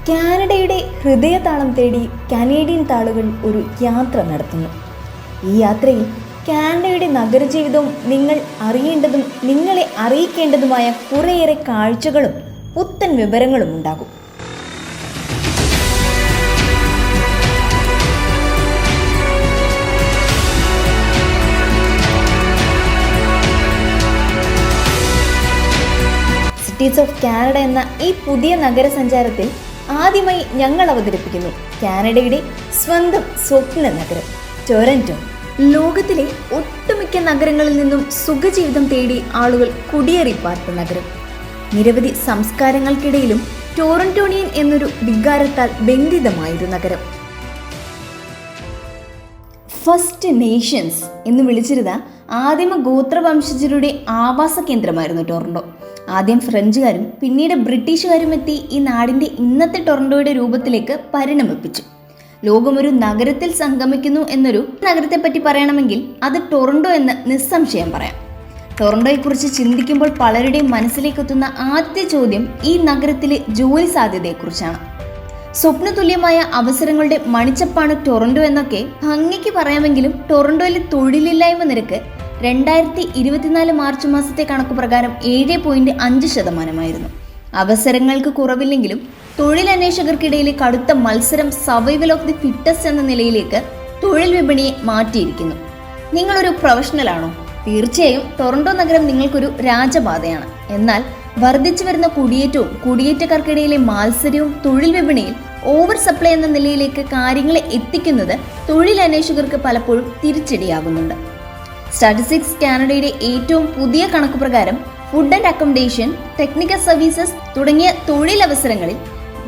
കാനഡയുടെ ഹൃദയതാളം തേടി കനേഡിയൻ താളുകൾ ഒരു യാത്ര നടത്തുന്നു. ഈ യാത്രയിൽ കാനഡയുടെ നഗരജീവിതവും നിങ്ങൾ അറിയേണ്ടതും നിങ്ങളെ അറിയിക്കേണ്ടതുമായ കുറേയേറെ കാഴ്ചകളും പുത്തൻ വിവരങ്ങളും ഉണ്ടാകും. സിറ്റീസ് ഓഫ് കാനഡ എന്ന ഈ പുതിയ നഗരസഞ്ചാരത്തിൽ ആദ്യമായി ഞങ്ങൾ അവതരിപ്പിക്കുന്നു കാനഡയുടെ സ്വന്തം സ്വപ്ന നഗരം ടൊറന്റോ. ലോകത്തിലെ ഒട്ടുമിക്ക നഗരങ്ങളിൽ നിന്നും സുഖജീവിതം തേടി ആളുകൾ കുടിയേറി പാർത്ത നഗരം. നിരവധി സംസ്കാരങ്ങൾക്കിടയിലും ടൊറന്റോണിയൻ എന്നൊരു വികാരത്താൽ ബന്ധിതമായൊരു നഗരം. ഫസ്റ്റ് നേഷൻസ് എന്ന് വിളിച്ചിരുന്ന ആദിമ ഗോത്രവംശജരുടെ ആവാസ കേന്ദ്രമായിരുന്നു ടൊറന്റോ. ആദ്യം ഫ്രഞ്ചുകാരും പിന്നീട് ബ്രിട്ടീഷുകാരും എത്തി ഈ നാടിൻ്റെ ഇന്നത്തെ ടൊറന്റോയുടെ രൂപത്തിലേക്ക് പരിണമിപ്പിച്ചു. ലോകമൊരു നഗരത്തിൽ സംഗമിക്കുന്നു എന്നൊരു നഗരത്തെപ്പറ്റി പറയണമെങ്കിൽ അത് ടൊറന്റോ എന്ന് നിസ്സംശയം പറയാം. ടൊറന്റോയെക്കുറിച്ച് ചിന്തിക്കുമ്പോൾ പലരുടെയും മനസ്സിലേക്കെത്തുന്ന ആദ്യ ചോദ്യം ഈ നഗരത്തിലെ ജോലി സാധ്യതയെക്കുറിച്ചാണ്. സ്വപ്നതുല്യമായ അവസരങ്ങളുടെ മണിച്ചപ്പാണ് ടൊറന്റോ എന്നൊക്കെ ഭംഗിക്ക് പറയാമെങ്കിലും ടൊറന്റോയിലെ തൊഴിലില്ലായ്മ നിരക്ക് 2024 മാർച്ച് മാസത്തെ കണക്കു പ്രകാരം 7.5%. അവസരങ്ങൾക്ക് കുറവില്ലെങ്കിലും തൊഴിലന്വേഷകർക്കിടയിലെ കടുത്ത മത്സരം സർവൈവൽ ഓഫ് ദി ഫിറ്റസ്റ്റ് എന്ന നിലയിലേക്ക് തൊഴിൽ വിപണിയെ മാറ്റിയിരിക്കുന്നു. നിങ്ങളൊരു പ്രൊഫഷണലാണോ? തീർച്ചയായും ടൊറന്റോ നഗരം നിങ്ങൾക്കൊരു രാജപാതയാണ്. എന്നാൽ വർദ്ധിച്ചു വരുന്ന കുടിയേറ്റവും കുടിയേറ്റക്കാർക്കിടയിലെ മാത്സര്യവും തൊഴിൽ വിപണിയിൽ ഓവർ സപ്ലൈ എന്ന നിലയിലേക്ക് കാര്യങ്ങളെ എത്തിക്കുന്നത് തൊഴിലന്വേഷകർക്ക് പലപ്പോഴും തിരിച്ചടിയാകുന്നുണ്ട്. സ്റ്റാറ്റിസ്റ്റിക്സ് കാനഡയുടെ ഏറ്റവും പുതിയ കണക്കു പ്രകാരം food and accommodation, technical services തുടങ്ങിയ തൊഴിലവസരങ്ങളിൽ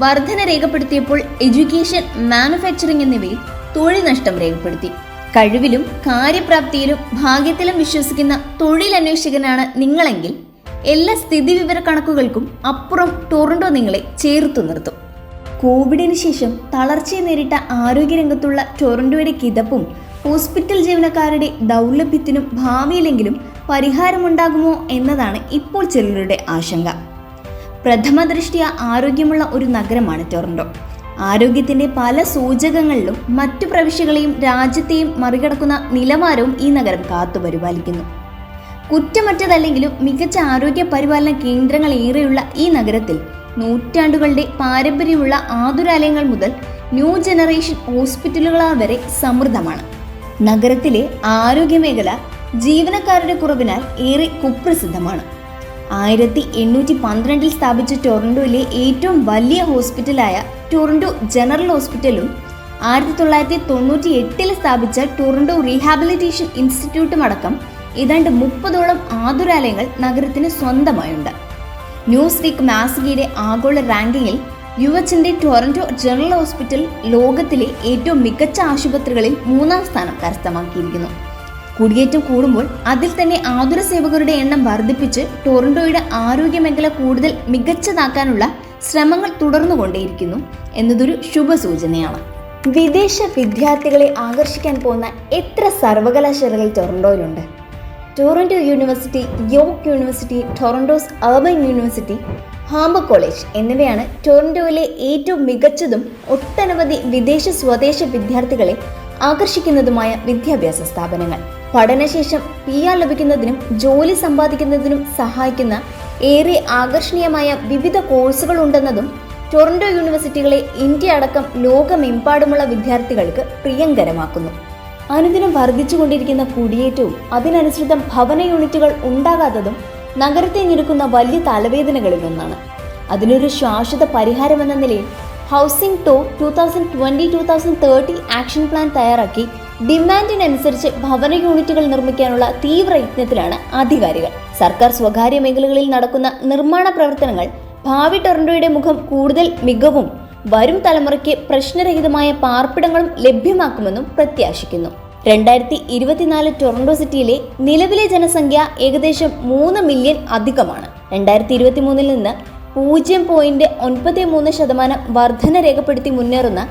വർധന രേഖപ്പെടുത്തിയപ്പോൾ എഡ്യൂക്കേഷൻ, മാനുഫാക്ചറിംഗ് എന്നിവയിൽ തൊഴിൽ നഷ്ടം രേഖപ്പെടുത്തി. കഴിവിലും കാര്യപ്രാപ്തിയിലും ഭാഗ്യത്തിലും വിശ്വസിക്കുന്ന തൊഴിലന്വേഷകനാണ് നിങ്ങളെങ്കിൽ എല്ലാ സ്ഥിതിവിവര കണക്കുകൾക്കും അപ്പുറം ടൊറന്റോ നിങ്ങളെ ചേർത്തു നിർത്തും. കോവിഡിന് ശേഷം തളർച്ചയെ നേരിട്ട ആരോഗ്യരംഗത്തുള്ള ടൊറന്റോയുടെ കിതപ്പും ഹോസ്പിറ്റൽ ജീവനക്കാരുടെ ദൗർലഭ്യത്തിനും ഭാവിയിലെങ്കിലും പരിഹാരമുണ്ടാകുമോ എന്നതാണ് ഇപ്പോൾ ചിലരുടെ ആശങ്ക. പ്രഥമ ദൃഷ്ട്യാ ആരോഗ്യമുള്ള ഒരു നഗരമാണ് ടൊറന്റോ. ആരോഗ്യത്തിൻ്റെ പല സൂചകങ്ങളിലും മറ്റു പ്രവിശ്യകളെയും രാജ്യത്തെയും മറികടക്കുന്ന നിലവാരവും ഈ നഗരം കാത്തുപരിപാലിക്കുന്നു. കുറ്റമറ്റതല്ലെങ്കിലും മികച്ച ആരോഗ്യ പരിപാലന കേന്ദ്രങ്ങൾ ഏറെയുള്ള ഈ നഗരത്തിൽ നൂറ്റാണ്ടുകളുടെ പാരമ്പര്യമുള്ള ആതുരാലയങ്ങൾ മുതൽ ന്യൂ ജനറേഷൻ ഹോസ്പിറ്റലുകൾ വരെ സമൃദ്ധമാണ്. നഗരത്തിലെ ആരോഗ്യമേഖല ജീവനക്കാരുടെ കുറവിനാൽ ഏറെ കുപ്രസിദ്ധമാണ്. 1812 സ്ഥാപിച്ച ടൊറന്റോയിലെ ഏറ്റവും വലിയ ഹോസ്പിറ്റലായ ടൊറന്റോ ജനറൽ ഹോസ്പിറ്റലും 1998 സ്ഥാപിച്ച ടൊറന്റോ റീഹാബിലിറ്റേഷൻ ഇൻസ്റ്റിറ്റ്യൂട്ടും അടക്കം ഏതാണ്ട് 30ഓളം ആതുരാലയങ്ങൾ നഗരത്തിന് സ്വന്തമായുണ്ട്. ന്യൂസ് വീക്ക് മാസികയുടെ ആഗോള റാങ്കിങ്ങിൽ യുഎച്ചിന്റെ ടൊറന്റോ ജനറൽ ഹോസ്പിറ്റൽ ലോകത്തിലെ ഏറ്റവും മികച്ച ആശുപത്രികളിൽ 3ാം സ്ഥാനം കരസ്ഥമാക്കിയിരിക്കുന്നു. കുടിയേറ്റം കൂടുമ്പോൾ അതിൽ തന്നെ ആതുര സേവകരുടെ എണ്ണം വർദ്ധിപ്പിച്ച് ടൊറന്റോയുടെ ആരോഗ്യ മേഖല കൂടുതൽ മികച്ചതാക്കാനുള്ള ശ്രമങ്ങൾ തുടർന്നുകൊണ്ടേയിരിക്കുന്നു എന്നതൊരു ശുഭസൂചനയാണ്. വിദേശ വിദ്യാർത്ഥികളെ ആകർഷിക്കാൻ പോകുന്ന എത്ര സർവകലാശാലകൾ ടൊറന്റോയിലുണ്ട്? Toronto university, York university, Toronto's urban university, Hamburg college എന്നിവയാണ് ടൊറന്റോയിലെ ഏറ്റവും മികച്ചതും ഒട്ടനവധി വിദേശ സ്വദേശ വിദ്യാർത്ഥികളെ ആകർഷിക്കുന്നതുമായ വിദ്യാഭ്യാസ സ്ഥാപനങ്ങൾ. പഠനശേഷം PR ലഭിക്കുന്നതിനും ജോലി സമ്പാദിക്കുന്നതിനും സഹായിക്കുന്ന ഏറെ ആകർഷണീയമായ വിവിധ കോഴ്സുകൾ ഉണ്ടെന്നതും ടൊറന്റോ യൂണിവേഴ്സിറ്റികളെ ഇന്ത്യ അടക്കം ലോകമെമ്പാടുമുള്ള വിദ്യാർത്ഥികൾക്ക് പ്രിയങ്കരമാക്കുന്നു. അനുദിനം വർദ്ധിച്ചുകൊണ്ടിരിക്കുന്ന കുടിയേറ്റവും അതിനനുസൃതം ഭവന യൂണിറ്റുകൾ ഉണ്ടാകാത്തതും നഗരത്തെ ഞെരുക്കുന്ന വലിയ തലവേദനകളിലൊന്നാണ്. അതിനൊരു ശാശ്വത പരിഹാരമെന്ന നിലയിൽ ഹൗസിംഗ് ടോ 2020-2030 ആക്ഷൻ പ്ലാൻ തയ്യാറാക്കി ഡിമാൻഡിനനുസരിച്ച് ഭവന യൂണിറ്റുകൾ നിർമ്മിക്കാനുള്ള തീവ്ര യത്നത്തിലാണ് അധികാരികൾ. സർക്കാർ സ്വകാര്യ മേഖലകളിൽ നടക്കുന്ന നിർമ്മാണ പ്രവർത്തനങ്ങൾ ഭാവി ടൊറന്റോയുടെ മുഖം കൂടുതൽ മികവും വരും തലമുറയ്ക്ക് പ്രശ്നരഹിതമായ പാർപ്പിടങ്ങളും ലഭ്യമാക്കുമെന്നും പ്രത്യാശിക്കുന്നു. 2024 ടൊറന്റോ സിറ്റിയിലെ നിലവിലെ ജനസംഖ്യ ഏകദേശം 3 മില്യൺ അധികമാണ്. 2023 നിന്ന് 0.93% വർധന രേഖപ്പെടുത്തി മുന്നേറുന്ന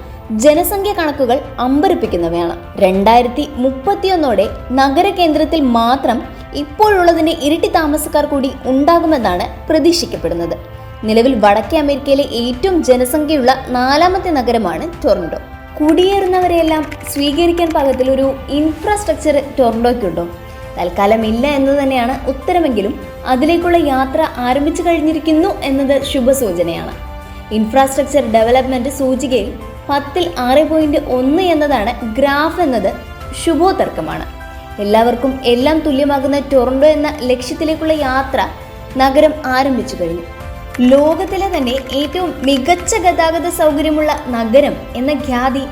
ജനസംഖ്യ കണക്കുകൾ അമ്പരപ്പിക്കുന്നവയാണ്. 2031 നഗര കേന്ദ്രത്തിൽ മാത്രം ഇപ്പോഴുള്ളതിന്റെ ഇരട്ടി താമസക്കാർ കൂടി ഉണ്ടാകുമെന്നാണ് പ്രതീക്ഷിക്കപ്പെടുന്നത്. നിലവിൽ വടക്കേ അമേരിക്കയിലെ ഏറ്റവും ജനസംഖ്യയുള്ള 4ാമത്തെ നഗരമാണ് ടൊറന്റോ. കുടിയേറുന്നവരെയെല്ലാം സ്വീകരിക്കാൻ പാകത്തിൽ ഒരു ഇൻഫ്രാസ്ട്രക്ചർ ടൊറന്റോയ്ക്കുണ്ടോ? തൽക്കാലം ഇല്ല എന്ന് തന്നെയാണ് ഉത്തരമെങ്കിലും അതിലേക്കുള്ള യാത്ര ആരംഭിച്ചു കഴിഞ്ഞിരിക്കുന്നു എന്നത് ശുഭസൂചനയാണ്. ഇൻഫ്രാസ്ട്രക്ചർ ഡെവലപ്മെന്റ് സൂചികയിൽ 10ൽ 6.1 എന്നതാണ് ഗ്രാഫ് എന്നത് ശുഭോതർക്കമാണ്. എല്ലാവർക്കും എല്ലാം തുല്യമാകുന്ന ടൊറന്റോ എന്ന ലക്ഷ്യത്തിലേക്കുള്ള യാത്ര നഗരം ആരംഭിച്ചു കഴിഞ്ഞു. ലോകത്തിലെ തന്നെ ഏറ്റവും മികച്ച ഗതാഗത സൗകര്യമുള്ള നഗരം എന്ന ഖ്യാതി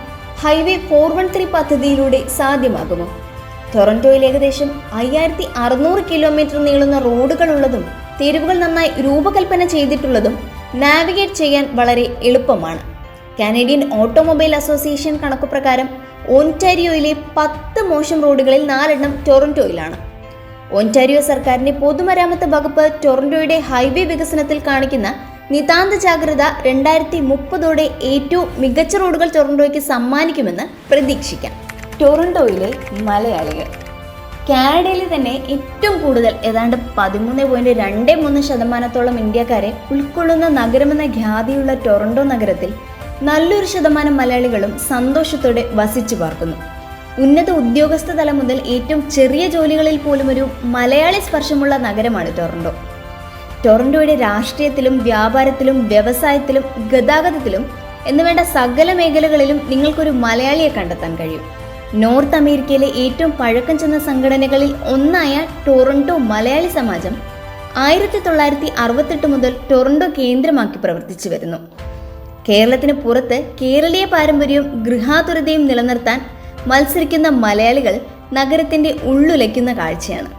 ഹൈവേ 413 പദ്ധതിയിലൂടെ സാധ്യമാകുമോ? ടൊറന്റോയിൽ ഏകദേശം 5600 കിലോമീറ്റർ നീളുന്ന റോഡുകളുള്ളതും തെരുവുകൾ നന്നായി രൂപകൽപ്പന ചെയ്തിട്ടുള്ളതും നാവിഗേറ്റ് ചെയ്യാൻ വളരെ എളുപ്പമാണ്. കാനഡിയൻ ഓട്ടോമൊബൈൽ അസോസിയേഷൻ കണക്കുപ്രകാരം ഓൺടാരിയോയിലെ 10 മോശം റോഡുകളിൽ 4 ടൊറന്റോയിലാണ്. ഓൺടാരിയോ സർക്കാരിന്റെ പൊതുമരാമത്ത് വകുപ്പ് ടൊറന്റോയുടെ ഹൈവേ വികസനത്തിൽ കാണിക്കുന്ന നിതാന്ത ജാഗ്രത 2030 ഏറ്റവും മികച്ച റോഡുകൾ ടൊറന്റോയ്ക്ക് സമ്മാനിക്കുമെന്ന് പ്രതീക്ഷിക്കാം. ടൊറന്റോയിലെ മലയാളികൾ കാനഡയിലെ തന്നെ ഏറ്റവും കൂടുതൽ ഏതാണ്ട് 13.23% ഇന്ത്യക്കാരെ ഉൾക്കൊള്ളുന്ന നഗരമെന്ന ഖ്യാതിയുള്ള ടൊറന്റോ നഗരത്തിൽ നല്ലൊരു ശതമാനം മലയാളികളും സന്തോഷത്തോടെ വസിച്ചു പാർക്കുന്നു. ഉന്നത ഉദ്യോഗസ്ഥ തലം മുതൽ ഏറ്റവും ചെറിയ ജോലികളിൽ പോലും ഒരു മലയാളി സ്പർശമുള്ള നഗരമാണ് ടൊറന്റോ. ടൊറന്റോയുടെ രാഷ്ട്രീയത്തിലും വ്യാപാരത്തിലും വ്യവസായത്തിലും ഗതാഗതത്തിലും എന്നുവേണ്ട സകല മേഖലകളിലും നിങ്ങൾക്കൊരു മലയാളിയെ കണ്ടെത്താൻ കഴിയും. നോർത്ത് അമേരിക്കയിലെ ഏറ്റവും പഴക്കം ചെന്ന സംഘടനകളിൽ ഒന്നായ ടൊറന്റോ മലയാളി സമാജം 1968 മുതൽ ടൊറന്റോ കേന്ദ്രമാക്കി പ്രവർത്തിച്ചു വരുന്നു. കേരളത്തിന് പുറത്ത് കേരളീയ പാരമ്പര്യവും ഗൃഹാതുരതയും നിലനിർത്താൻ മത്സരിക്കുന്ന മലയാളികൾ നഗരത്തിന്റെ ഉള്ളുലയ്ക്കുന്ന കാഴ്ചയാണ്.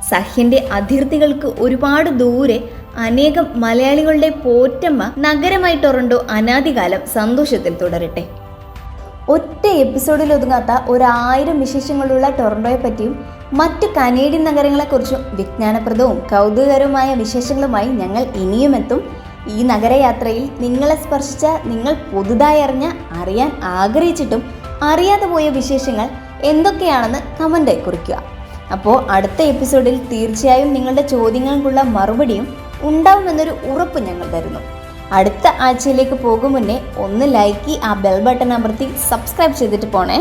സഹ്യന്റെ അതിർത്തികൾക്ക് ഒരുപാട് ദൂരെ അനേകം മലയാളികളുടെ പോറ്റമ്മ നഗരമായി ടൊറന്റോ അനാദികാലം സന്തോഷത്തിൽ തുടരട്ടെ. ഒറ്റ എപ്പിസോഡിൽ ഒതുങ്ങാത്ത 1000 വിശേഷങ്ങളുള്ള ടൊറന്റോയെ പറ്റിയും മറ്റു കനേഡിയൻ നഗരങ്ങളെക്കുറിച്ചും വിജ്ഞാനപ്രദവും കൗതുകകരവുമായ വിശേഷങ്ങളുമായി ഞങ്ങൾ ഇനിയും എത്തും. ഈ നഗരയാത്രയിൽ നിങ്ങളെ സ്പർശിച്ച, നിങ്ങൾ പുതുതായി അറിയാൻ ആഗ്രഹിച്ചിട്ടും അറിയാതെ പോയ വിശേഷങ്ങൾ എന്തൊക്കെയാണെന്ന് കമൻ്റായി കുറിക്കുക. അപ്പോൾ അടുത്ത എപ്പിസോഡിൽ തീർച്ചയായും നിങ്ങളുടെ ചോദ്യങ്ങൾക്കുള്ള മറുപടിയും ഉണ്ടാവുമെന്നൊരു ഉറപ്പ് ഞങ്ങൾ തരുന്നു. അടുത്ത ആഴ്ചയിലേക്ക് പോകും മുന്നേ ഒന്ന് ലൈക്ക്, ആ ബെൽ ബട്ടൺ അമർത്തി സബ്സ്ക്രൈബ് ചെയ്തിട്ട് പോണേ.